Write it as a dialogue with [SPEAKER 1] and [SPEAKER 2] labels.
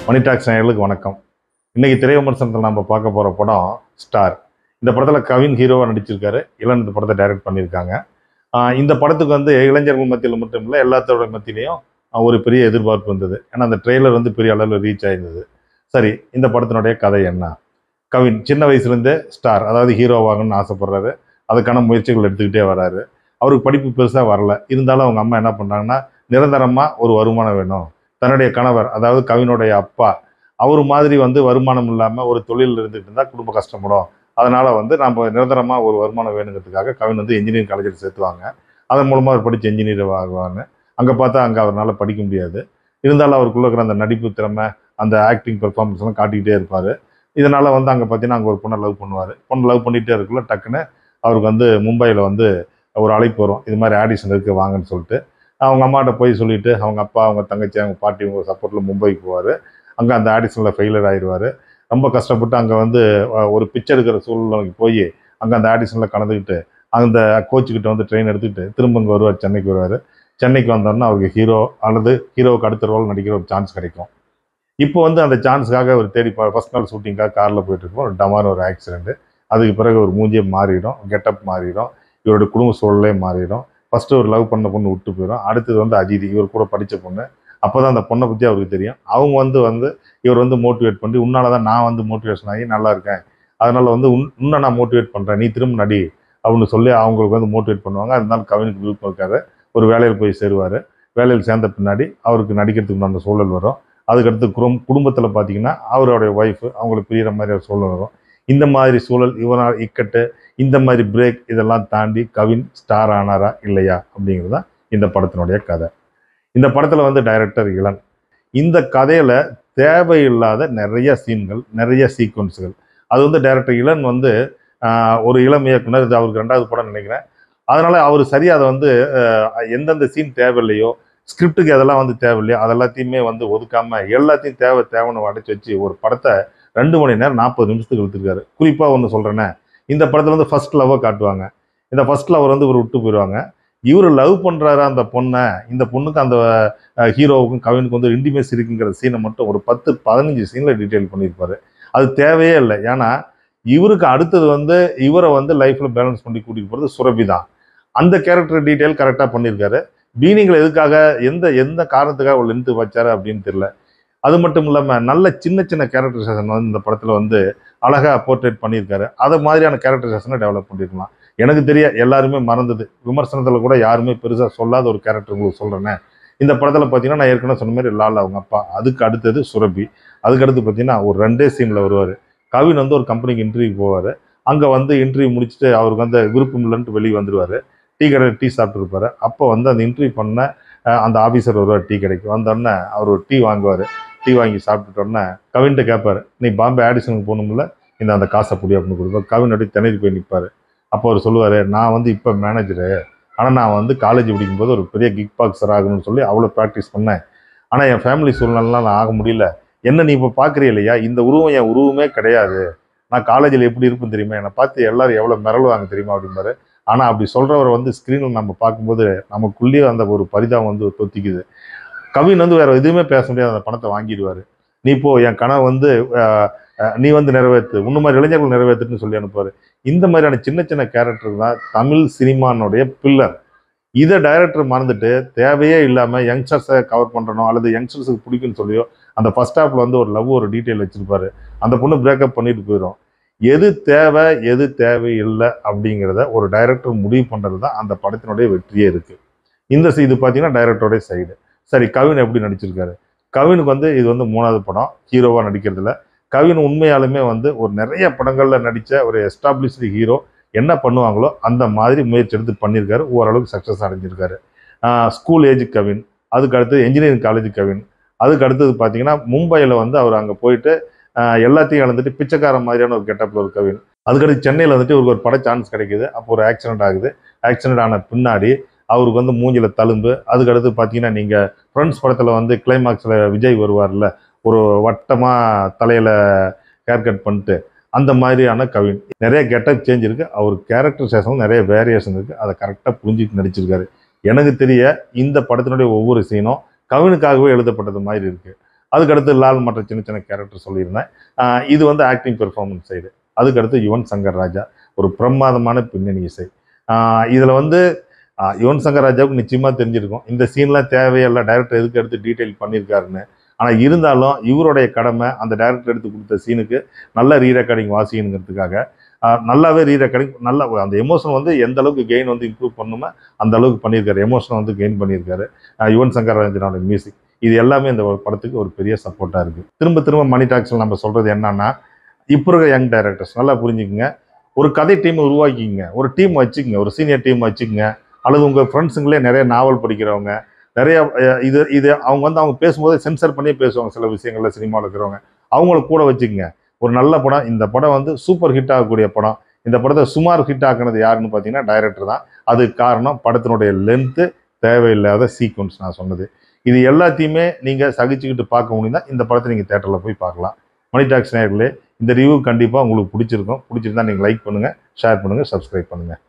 [SPEAKER 1] மணி tax நேயர்களுக்கு வணக்கம். இன்னைக்கு திரை விமர்சனத்தில் நம்ம பார்க்க போகிற படம் ஸ்டார். இந்த படத்தில் கவின் ஹீரோவாக நடிச்சிருக்காரு. இளன் இந்த படத்தை டைரக்ட் பண்ணியிருக்காங்க. இந்த படத்துக்கு வந்து இளைஞர்கள் மத்தியில் மட்டும் இல்லை, எல்லாத்தோட மத்தியிலையும் ஒரு பெரிய எதிர்பார்ப்பு இருந்தது. ஏன்னா அந்த ட்ரெய்லர் வந்து பெரிய அளவில் ரீச் ஆயிருந்தது. சரி, இந்த படத்தினுடைய கதை என்ன? கவின் சின்ன வயசுலேருந்தே ஸ்டார், அதாவது ஹீரோவாகணும்னு ஆசைப்படுறாரு. அதுக்கான முயற்சிகள் எடுத்துக்கிட்டே வராரு. அவருக்கு படிப்பு பெருசாக வரல. இருந்தாலும் அவங்க அம்மா என்ன பண்ணுறாங்கன்னா, நிரந்தரமாக ஒரு வருமானம் வேணும். தன்னுடைய கணவர், அதாவது கவினுடைய அப்பா, அவர் மாதிரி வந்து வருமானம் இல்லாமல் ஒரு தொழில் இருந்துகிட்டு இருந்தால் குடும்ப கஷ்டப்படும். அதனால் வந்து நம்ம நிரந்தரமாக ஒரு வருமானம் வேணுங்கிறதுக்காக கவின் வந்து இன்ஜினியரிங் காலேஜில் சேர்த்துவாங்க. அதன் மூலமாக அவர் படித்து இன்ஜினியர் ஆகுவாங்க. அங்கே பார்த்தா அங்கே அவரால் படிக்க முடியாது. இருந்தாலும் அவருக்குள்ள இருக்கிற அந்த நடிப்பு திறமை, அந்த ஆக்டிங் பெர்ஃபார்மன்ஸ் எல்லாம் காட்டிக்கிட்டே இருப்பார். இதனால் வந்து அங்கே பார்த்தீங்கன்னா அங்கே ஒரு பொண்ணை லவ் பண்ணுவார். பொண்ணு லவ் பண்ணிகிட்டே இருக்குள்ள டக்குன்னு அவருக்கு வந்து மும்பையில் வந்து ஒரு அழைப்பு வரும். இது மாதிரி ஆடிஷன் இருக்குது வாங்கன்னு சொல்லிட்டு. அவங்க அம்மாட்ட போய் சொல்லிவிட்டு அவங்க அப்பா, அவங்க தங்கச்சி, அவங்க பாட்டி, அவங்க சப்போர்ட்டில் மும்பைக்கு போவார். அங்கே அந்த ஆடிஷனில் ஃபெயிலியர் ஆயிடுவார். ரொம்ப கஷ்டப்பட்டு அங்கே வந்து ஒரு பிச்சை எடுக்கிற சூழ்நிலைக்கு போய் அங்கே அந்த ஆடிஷனில் கலந்துக்கிட்டு அந்த கோச்சுக்கிட்ட வந்து ட்ரெயின் எடுத்துக்கிட்டு திரும்ப இங்கே வருவார், சென்னைக்கு வருவார். சென்னைக்கு வந்தோன்னா அவருக்கு ஹீரோ அல்லது ஹீரோவுக்கு அடுத்த ரோல் நடிக்கிற ஒரு சான்ஸ் கிடைக்கும். இப்போ வந்து அந்த சான்ஸுக்காக அவர் தேடி ஃபர்ஸ்ட் நாள் ஷூட்டிங்காக காரில் போயிட்டுருக்கோம். ஒரு டமான ஒரு ஆக்சிடென்ட்டு. அதுக்கு பிறகு ஒரு மூஞ்சியை மாறிடும், கெட்டப் மாறிடும், இவருடைய குடும்ப சூழலே மாறிடும். ஃபஸ்ட்டு ஒரு லவ் பண்ண பொண்ணு விட்டு போயிடும். அடுத்தது வந்து அதிதி, இவர் கூட படித்த பொண்ணு. அப்போ தான் அந்த பொண்ணை பற்றி அவருக்கு தெரியும். அவங்க வந்து இவர் வந்து மோட்டிவேட் பண்ணி, உன்னால தான் நான் வந்து மோட்டிவேஷன் ஆகி நல்லா இருக்கேன், அதனால் வந்து இன்னும் நான் மோட்டிவேட் பண்ணுறேன், நீ திரும்ப நடி அப்படின்னு சொல்லி அவங்களுக்கு வந்து மோட்டிவேட் பண்ணுவாங்க. அதனால கவினுக்கு விருப்பம் இருக்காரு. ஒரு வேலையில் போய் சேருவார். வேலையில் சேர்ந்த பின்னாடி அவருக்கு நடிக்கிறதுக்கு அந்த சூழல் வரும். அதுக்கடுத்து குடும்பத்தில் பார்த்தீங்கன்னா அவருடைய ஒய்ஃபு அவங்களுக்கு பிரிகிற மாதிரி ஒரு சூழல் வரும். இந்த மாதிரி சூழல், இவனால் இக்கட்டு, இந்த மாதிரி பிரேக், இதெல்லாம் தாண்டி கவின் ஸ்டார் ஆனாரா இல்லையா அப்படிங்கிறது தான் இந்த படத்தினுடைய கதை. இந்த படத்தில் வந்து டைரக்டர் இளன். இந்த கதையில் தேவையில்லாத நிறைய சீன்கள், நிறைய சீக்வன்ஸுகள். அது வந்து டைரக்டர் இளன் வந்து ஒரு இளம் இயக்குனர், இது அவருக்கு 2வது படம் நினைக்கிறேன். அதனால் அவர் சரியாக அதை வந்து எந்தெந்த சீன் தேவையில்லையோ, ஸ்கிரிப்டுக்கு எதெல்லாம் வந்து தேவையில்லையோ அதெல்லாத்தையுமே வந்து ஒதுக்காமல் எல்லாத்தையும் தேவைன்னு அடைச்சி வச்சு ஒரு படத்தை 2 மணி நேரம் 40 நிமிஷத்துக்கு இழுத்துருக்காரு. குறிப்பாக ஒன்று சொல்கிறேன்னே, இந்த படத்தில் வந்து ஃபர்ஸ்ட் லவ்வை காட்டுவாங்க. இந்த ஃபர்ஸ்ட் லவர் வந்து இவர் விட்டு போயிடுவாங்க. இவர் லவ் பண்ணுறாரு அந்த பொண்ணை. இந்த பொண்ணுக்கு அந்த ஹீரோவுக்கும் கவினுக்கும் வந்து இன்டிமேசி இருக்குங்கிற சீனை மட்டும் ஒரு 10-15 சீனில் டீட்டெயில் பண்ணியிருப்பாரு. அது தேவையே இல்லை. ஏன்னா இவருக்கு அடுத்தது வந்து இவரை வந்து லைஃப்பில் பேலன்ஸ் பண்ணி கூட்டிகிட்டு போகிறது சுரபி தான். அந்த கேரக்டர் டீட்டெயில் கரெக்டாக பண்ணியிருக்காரு. பீனிங்கில் எதுக்காக எந்த காரணத்துக்காக அவள் லென்த்து வச்சாரு அப்படின்னு தெரியல. அது மட்டும் இல்லாமல் நல்ல சின்ன சின்ன கேரக்டரைசேஷன் வந்து இந்த படத்தில் வந்து அழகாக போர்ட்ரேட் பண்ணியிருக்காரு. அதை மாதிரியான கேரக்டரைசேஷனை டெவலப் பண்ணியிருக்கலாம். எனக்கு தெரிய எல்லாருமே மறந்தது, விமர்சனத்தில் கூட யாருமே பெருசாக சொல்லாத ஒரு கேரக்டர் உங்களுக்கு சொல்கிறேன்னே. இந்த படத்தில் பார்த்தீங்கன்னா நான் ஏற்கனவே சொன்ன மாதிரி லால் அவங்க அப்பா, அதுக்கு அடுத்தது சுரபி, அதுக்கடுத்து பார்த்தீங்கன்னா ஒரு 2 சீனில் வருவார். கவின் வந்து ஒரு கம்பெனிக்கு இன்டர்வியூ போவார். அங்கே வந்து இன்டர்வியூ முடிச்சுட்டு அவருக்கு வந்து விருப்பம் இல்லைன்ட்டு வெளியே வந்துடுவார். டீ கடையில் டீ சாப்பிட்டுருப்பாரு. அப்போ வந்து அந்த இன்டர்வியூ பண்ண அந்த ஆஃபீஸர் வருவார் டீ கடைக்கு. வந்தோடனே அவர் ஒரு டீ வாங்குவார். டீ வாங்கி சாப்பிட்டுட்டோன்னே கவின்கிட்ட கேட்பார், நீ பாம்பே ஆடிஷனுக்கு போகணும்ல, அந்த காசை புடி அப்படின்னு கொடுப்பார். கவின் அப்படி திணறி போய் நிற்பார். அப்போ அவர் சொல்லுவார், நான் வந்து இப்போ மேனேஜரு, ஆனால் நான் வந்து காலேஜ் படிக்கும்போது ஒரு பெரிய கிக் பாக்ஸர் ஆகணும்னு சொல்லி அவ்வளோ ப்ராக்டிஸ் பண்ணேன். ஆனால் என் ஃபேமிலி சூழ்நிலாம் நான் ஆக முடியல. என்ன நீ இப்போ பார்க்குறீ இல்லையா, இந்த உருவம் என் உருவமே கிடையாது. நான் காலேஜில் எப்படி இருப்பேன்னு தெரியுமா, என்னை பார்த்து எல்லோரும் எவ்வளோ மிரளுவாங்க தெரியுமா அப்படிம்பாரு. ஆனால் அப்படி சொல்கிறவரை வந்து ஸ்க்ரீனில் நம்ம பார்க்கும்போது நமக்குள்ளேயே அந்த ஒரு பரிதாபம் வந்து தொத்திக்குது. கவின் வந்து வேறு எதுவுமே பேச முடியாது, அந்த பணத்தை வாங்கிடுவார். நீ போ, என் கனவை வந்து நீ வந்து நிறைவேற்று, இன்னும் மாதிரி இளைஞர்கள் நிறைவேற்றுன்னு சொல்லி அனுப்புவார். இந்த மாதிரியான சின்ன சின்ன கேரக்டர் தான் தமிழ் சினிமானுடைய பில்லர். இதை டைரக்டர் மறந்துட்டு தேவையே இல்லாமல் யங்ஸ்டர்ஸை கவர் பண்ணுறனோ அல்லது யங்ஸ்டர்ஸுக்கு பிடிக்குன்னு சொல்லியோ அந்த ஃபர்ஸ்ட் ஹாஃபில் வந்து ஒரு லவ் ஒரு டீட்டெயில் வச்சுருப்பாரு. அந்த பொண்ணு பிரேக்கப் பண்ணிட்டு போயிடும். எது தேவை எது தேவையில்லை அப்படிங்கிறத ஒரு டைரக்டர் முடிவு பண்ணுறது தான் அந்த படத்தினுடைய வெற்றியே இருக்குது. இது பார்த்தீங்கன்னா டைரக்டருடைய சைடு. சரி, கவின் எப்படி நடிச்சிருக்காரு? கவினுக்கு வந்து இது வந்து 3வது படம் ஹீரோவாக நடிக்கிறதுல. கவின் உண்மையாலுமே வந்து ஒரு நிறைய படங்களில் நடித்த ஒரு எஸ்டாப்ளிஷ்டு ஹீரோ என்ன பண்ணுவாங்களோ அந்த மாதிரி முயற்சி எடுத்து பண்ணியிருக்காரு. ஓரளவுக்கு சக்ஸஸ் அடைஞ்சிருக்காரு. ஸ்கூல் ஏஜ் கவின், அதுக்கு அடுத்தது என்ஜினியரிங் காலேஜ் கவின், அதுக்கு அடுத்தது பார்த்தீங்கன்னா மும்பையில் வந்து அவர் அங்கே போயிட்டு எல்லாத்தையும் இழந்துட்டு பிச்சைக்கார மாதிரியான ஒரு கெட்டப்பில் ஒரு கவின். அதுக்கடுத்து சென்னையில் வந்துட்டு இவருக்கு ஒரு பட சான்ஸ் கிடைக்குது. அப்போ ஒரு ஆக்சிடென்ட் ஆகுது. ஆக்சிடென்ட் ஆன பின்னாடி அவருக்கு வந்து மூஞ்சில் தழும்பு. அதுக்கடுத்து பார்த்தீங்கன்னா நீங்கள் ஃப்ரெண்ட்ஸ் படத்தில் வந்து கிளைமாக்ஸில் விஜய் வருவார்ல, ஒரு வட்டமாக தலையில் ஹேர் கட் பண்ணிட்டு, அந்த மாதிரியான கவின். நிறைய கெட்டப் சேஞ்ச் இருக்குது. அவர் கேரக்டரைசேஷன் நிறைய வேரியேஷன் இருக்குது. அதை கரெக்டாக புரிஞ்சுட்டு நடிச்சிருக்காரு. எனக்கு தெரிய இந்த படத்தினுடைய ஒவ்வொரு சீனும் கவினுக்காகவே எழுதப்பட்டது மாதிரி இருக்குது. அதுக்கடுத்து லால் மற்ற சின்ன சின்ன கேரக்டர் சொல்லியிருந்தேன். இது வந்து ஆக்டிங் பெர்ஃபார்மன்ஸ் சைடு. அதுக்கடுத்து யுவன் சங்கர் ராஜா ஒரு பிரமாதமான பின்னணி இசை. இதில் வந்து யுவன் சங்கர் ராஜாவுக்கு நிச்சயமாக தெரிஞ்சிருக்கும் இந்த சீன்லாம் தேவையில்லை, டைரக்டர் எதுக்கு எடுத்து டீட்டெயில் பண்ணியிருக்காருன்னு. ஆனால் இருந்தாலும் இவருடைய கடமை அந்த டைரக்டர் எடுத்து கொடுத்த சீனுக்கு நல்ல ரீரெக்கார்டிங் வாசிக்கணுங்கிறதுக்காக நல்லாவே ரீரெக்கார்டிங் நல்ல அந்த எமோஷன் வந்து எந்த அளவுக்கு கெயின் வந்து இம்ப்ரூவ் பண்ணுமோ அந்த அளவுக்கு பண்ணியிருக்காரு. எமோஷனை வந்து கெயின் பண்ணியிருக்காரு யுவன் சங்கர் ராஜனோட மியூசிக். இது எல்லாமே இந்த படத்துக்கு ஒரு பெரிய சப்போர்ட்டாக இருக்குது. திரும்ப திரும்ப மணி டாக்ஸில் நம்ம சொல்கிறது என்னன்னா, இப்போ இருக்க யங் டைரக்டர்ஸ் நல்லா புரிஞ்சுக்குங்க. ஒரு கதை டீமை உருவாக்கிங்க, ஒரு டீம் வச்சுக்கோங்க, ஒரு சீனியர் டீம் வச்சுக்கோங்க. அல்லது உங்கள் ஃப்ரெண்ட்ஸுங்களே நிறைய நாவல் படிக்கிறவங்க, நிறைய இது இது அவங்க வந்து அவங்க பேசும்போது சென்சர் பண்ணி பேசுவாங்க சில விஷயங்கள்ல சினிமாவில் இருக்கிறவங்க. அவங்கள கூட வச்சுக்கோங்க. ஒரு நல்ல படம். இந்த படம் வந்து சூப்பர் ஹிட் ஆகக்கூடிய படம். இந்த படத்தை சுமார் ஹிட் ஆக்குனது யாருன்னு பார்த்தீங்கன்னா டைரக்டர் தான். அதுக்கு காரணம் படத்தினுடைய லென்த்து, தேவையில்லாத சீக்வன்ஸ் நான் சொன்னது. இது எல்லாத்தையுமே நீங்கள் சகிச்சுக்கிட்டு பார்க்க முடியுதா இந்த படத்தை நீங்கள் தேட்டரில் போய் பார்க்கலாம். மணி டாக்ஸ் நேயர்களே, இந்த ரிவ்யூ கண்டிப்பாக உங்களுக்கு பிடிச்சிருக்கும். பிடிச்சிருந்தா நீங்கள் லைக் பண்ணுங்கள், ஷேர் பண்ணுங்கள், சப்ஸ்கிரைப் பண்ணுங்கள்.